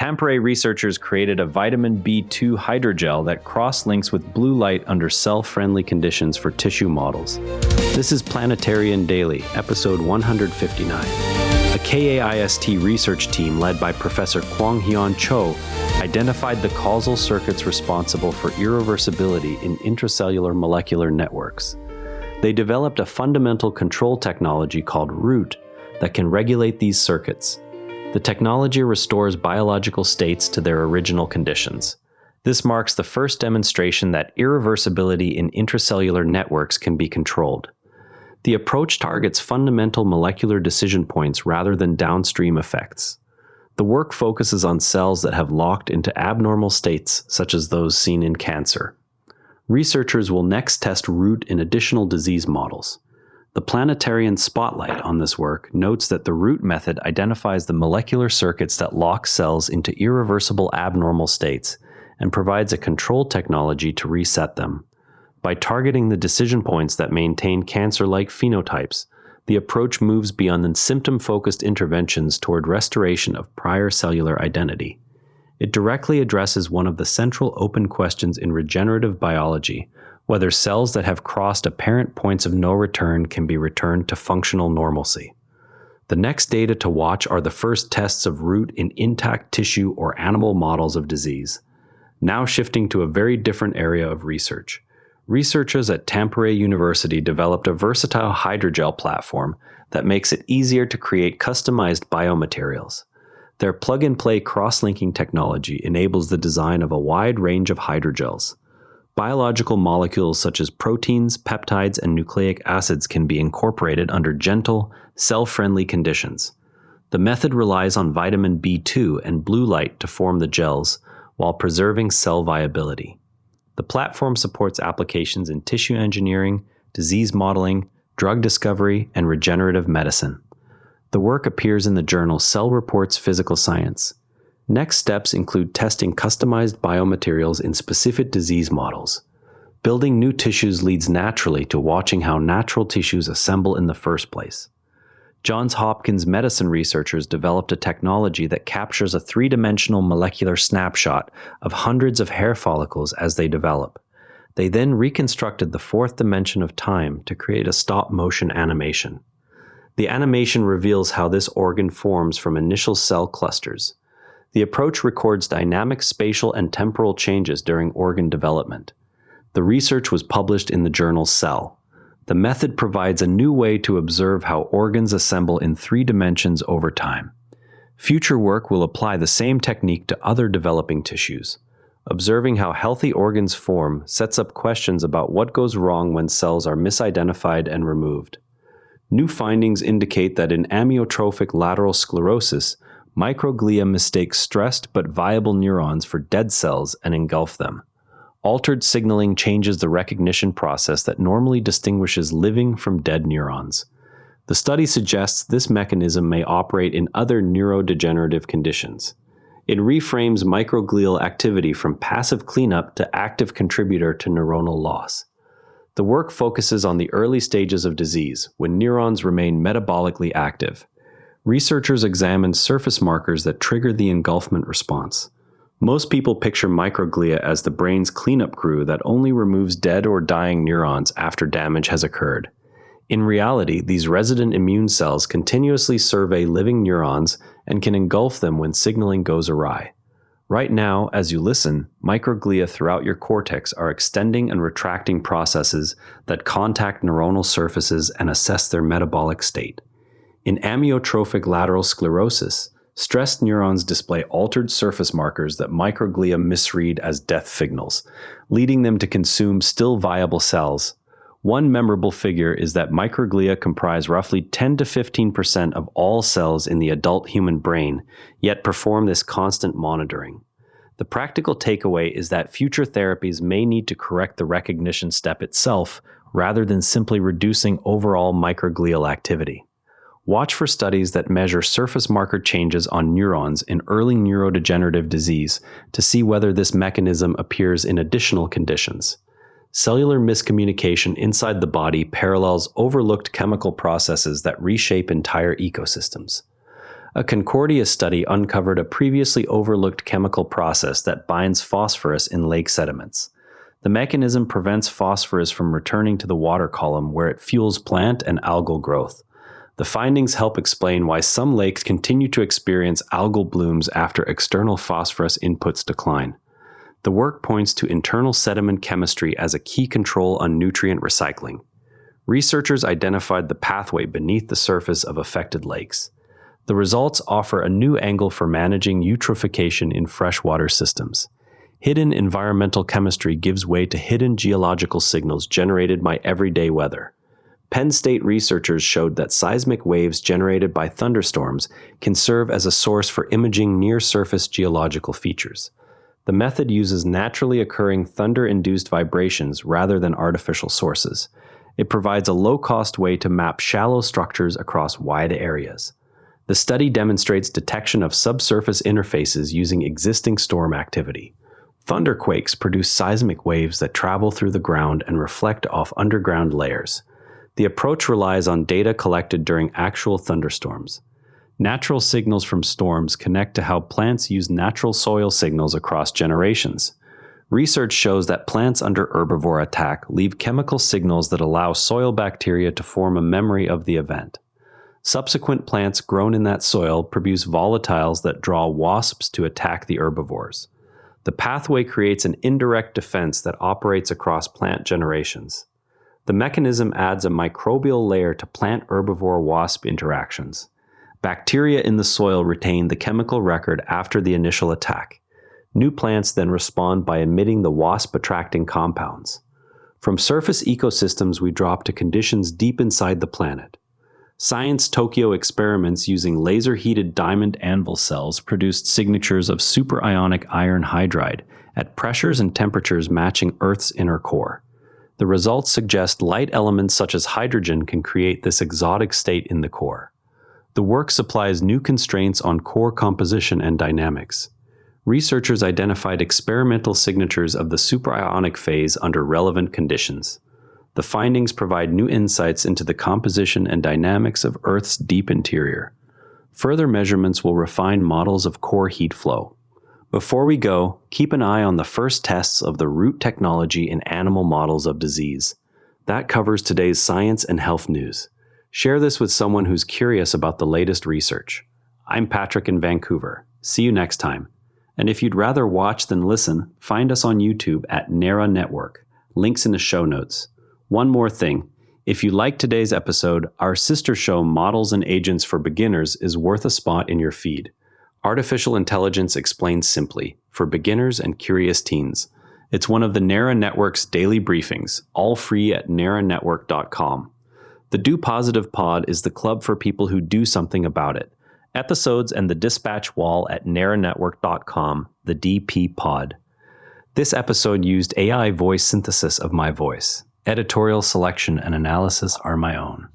Tampere researchers created a vitamin B2 hydrogel that cross-links with blue light under cell-friendly conditions for tissue models. This is Planetterrian Daily, episode 159. A KAIST research team led by Professor Kwang-Hyun Cho identified the causal circuits responsible for irreversibility in intracellular molecular networks. They developed a fundamental control technology called ROOT that can regulate these circuits. The technology restores biological states to their original conditions. This marks the first demonstration that irreversibility in intracellular networks can be controlled. The approach targets fundamental molecular decision points rather than downstream effects. The work focuses on cells that have locked into abnormal states, such as those seen in cancer. Researchers will next test ROOT in additional disease models. The Planetarian spotlight on this work notes that the ROOT method identifies the molecular circuits that lock cells into irreversible abnormal states and provides a control technology to reset them. By targeting the decision points that maintain cancer-like phenotypes, the approach moves beyond the symptom-focused interventions toward restoration of prior cellular identity. It directly addresses one of the central open questions in regenerative biology: whether cells that have crossed apparent points of no return can be returned to functional normalcy. The next data to watch are the first tests of ROOT in intact tissue or animal models of disease. Now shifting to a very different area of research. Researchers at Tampere University developed a versatile hydrogel platform that makes it easier to create customized biomaterials. Their plug-and-play cross-linking technology enables the design of a wide range of hydrogels. Biological molecules such as proteins, peptides, and nucleic acids can be incorporated under gentle, cell-friendly conditions. The method relies on vitamin B2 and blue light to form the gels while preserving cell viability. The platform supports applications in tissue engineering, disease modeling, drug discovery, and regenerative medicine. The work appears in the journal Cell Reports Physical Science. Next steps include testing customized biomaterials in specific disease models. Building new tissues leads naturally to watching how natural tissues assemble in the first place. Johns Hopkins medicine researchers developed a technology that captures a three-dimensional molecular snapshot of hundreds of hair follicles as they develop. They then reconstructed the fourth dimension of time to create a stop-motion animation. The animation reveals how this organ forms from initial cell clusters. The approach records dynamic spatial and temporal changes during organ development. The research was published in the journal Cell. The method provides a new way to observe how organs assemble in 3 dimensions over time. Future work will apply the same technique to other developing tissues. Observing how healthy organs form sets up questions about what goes wrong when cells are misidentified and removed. New findings indicate that in amyotrophic lateral sclerosis, microglia mistake stressed but viable neurons for dead cells and engulf them. Altered signaling changes the recognition process that normally distinguishes living from dead neurons. The study suggests this mechanism may operate in other neurodegenerative conditions. It reframes microglial activity from passive cleanup to active contributor to neuronal loss. The work focuses on the early stages of disease, when neurons remain metabolically active. Researchers examined surface markers that trigger the engulfment response. Most people picture microglia as the brain's cleanup crew that only removes dead or dying neurons after damage has occurred. In reality, these resident immune cells continuously survey living neurons and can engulf them when signaling goes awry. Right now, as you listen, microglia throughout your cortex are extending and retracting processes that contact neuronal surfaces and assess their metabolic state. In amyotrophic lateral sclerosis, stressed neurons display altered surface markers that microglia misread as death signals, leading them to consume still viable cells. One memorable figure is that microglia comprise roughly 10 to 15% of all cells in the adult human brain, yet perform this constant monitoring. The practical takeaway is that future therapies may need to correct the recognition step itself rather than simply reducing overall microglial activity. Watch for studies that measure surface marker changes on neurons in early neurodegenerative disease to see whether this mechanism appears in additional conditions. Cellular miscommunication inside the body parallels overlooked chemical processes that reshape entire ecosystems. A Concordia study uncovered a previously overlooked chemical process that binds phosphorus in lake sediments. The mechanism prevents phosphorus from returning to the water column where it fuels plant and algal growth. The findings help explain why some lakes continue to experience algal blooms after external phosphorus inputs decline. The work points to internal sediment chemistry as a key control on nutrient recycling. Researchers identified the pathway beneath the surface of affected lakes. The results offer a new angle for managing eutrophication in freshwater systems. Hidden environmental chemistry gives way to hidden geological signals generated by everyday weather. Penn State researchers showed that seismic waves generated by thunderstorms can serve as a source for imaging near-surface geological features. The method uses naturally occurring thunder-induced vibrations rather than artificial sources. It provides a low-cost way to map shallow structures across wide areas. The study demonstrates detection of subsurface interfaces using existing storm activity. Thunderquakes produce seismic waves that travel through the ground and reflect off underground layers. The approach relies on data collected during actual thunderstorms. Natural signals from storms connect to how plants use natural soil signals across generations. Research shows that plants under herbivore attack leave chemical signals that allow soil bacteria to form a memory of the event. Subsequent plants grown in that soil produce volatiles that draw wasps to attack the herbivores. The pathway creates an indirect defense that operates across plant generations. The mechanism adds a microbial layer to plant-herbivore-wasp interactions. Bacteria in the soil retain the chemical record after the initial attack. New plants then respond by emitting the wasp-attracting compounds. From surface ecosystems, we drop to conditions deep inside the planet. Science Tokyo experiments using laser-heated diamond anvil cells produced signatures of superionic iron hydride at pressures and temperatures matching Earth's inner core. The results suggest light elements such as hydrogen can create this exotic state in the core. The work supplies new constraints on core composition and dynamics. Researchers identified experimental signatures of the superionic phase under relevant conditions. The findings provide new insights into the composition and dynamics of Earth's deep interior. Further measurements will refine models of core heat flow. Before we go, keep an eye on the first tests of the root technology in animal models of disease. That covers today's science and health news. Share this with someone who's curious about the latest research. I'm Patrick in Vancouver. See you next time. And if you'd rather watch than listen, find us on YouTube at NERA Network. Links in the show notes. One more thing. If you like today's episode, our sister show Models and Agents for Beginners is worth a spot in your feed. Artificial Intelligence Explained Simply for beginners and curious teens. It's one of the NERA Network's daily briefings, all free at neranetwork.com. The Do Positive Pod is the club for people who do something about it. Episodes and the dispatch wall at neranetwork.com, the DP Pod. This episode used AI voice synthesis of my voice. Editorial selection and analysis are my own.